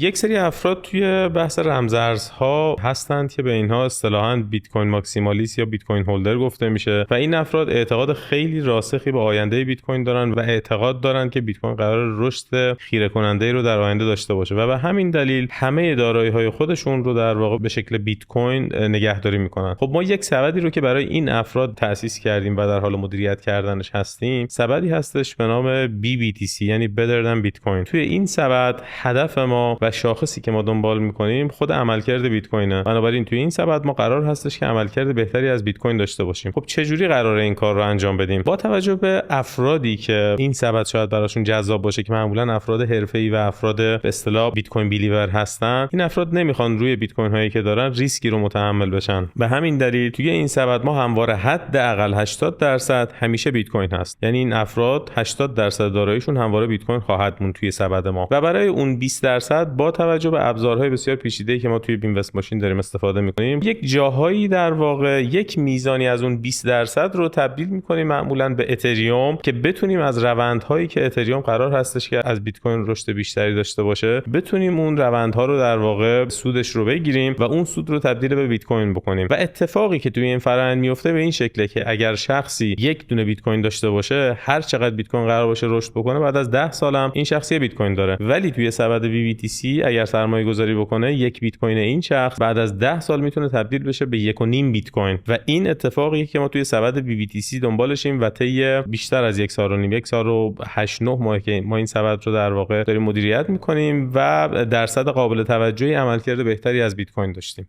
یک سری افراد توی بحث رمزارزها هستند که به اینها اصطلاحاً بیت کوین ماکسیمالیست یا بیت کوین هولدر گفته میشه و این افراد اعتقاد خیلی راسخی به آینده بیت کوین دارن و اعتقاد دارن که بیت کوین قرار رشد خیره کننده رو در آینده داشته باشه و به همین دلیل همه دارایی‌های خودشون رو در واقع به شکل بیت کوین نگهداری میکنن. خب ما یک سبدی رو که برای این افراد تأسیس کردیم و در حال مدیریت کردنش هستیم، سبدی هستش به نام BBTC یعنی Better Than Bitcoin. توی این سبد هدف ما و شاخصی که ما دنبال میکنیم خود عملکرد بیت کوینه. بنابراین توی این سبد ما قرار هستش که عملکرد بهتری از بیت کوین داشته باشیم. خب چه جوری قراره این کار رو انجام بدیم؟ با توجه به افرادی که این سبد شاید براشون جذاب باشه که معمولا افراد حرفه‌ای و افراد به اصطلاح بیت کوین بیلیور هستن، این افراد نمیخوان روی بیت کوین هایی که دارن ریسکی رو متحمل بشن. به همین دلیل توی این سبد ما همواره حداقل 80% همیشه بیت کوین هست. یعنی این افراد 80% داراییشون همواره بیت کوین خواهد موند توی سبد ما و برای اون 20% با توجه به ابزارهای بسیار پیچیده‌ای که ما توی بینوست ماشین داریم استفاده می‌کنیم، یک جاهایی در واقع یک میزانی از اون 20% رو تبدیل می‌کنیم معمولاً به اتریوم که بتونیم از روندهایی که اتریوم قرار هستش که از بیت کوین رشد بیشتری داشته باشه، بتونیم اون روندها رو در واقع سودش رو بگیریم و اون سود رو تبدیل به بیت کوین بکنیم. و اتفاقی که توی این فرآیند میفته به این شکله که اگر شخصی یک دونه بیت کوین داشته باشه، هر چقدر بیت کوین قرار باشه رشد بکنه، بعد از 10 سال هم این شخصی بیت کوین داره. ولی توی سبد BBTC اگر سرمایه گذاری بکنه، یک بیت کوین این شخص بعد از 10 سال میتونه تبدیل بشه به 1.5 بیت کوین و این اتفاقی که ما توی سبد BBTC دنبالشیم و طی بیشتر از 1 سال و نیم، 1 سال و 8 9 ماه که ما این سبد رو در واقع داریم مدیریت میکنیم و درصد قابل توجهی عملکرد بهتری از بیت کوین داشتیم.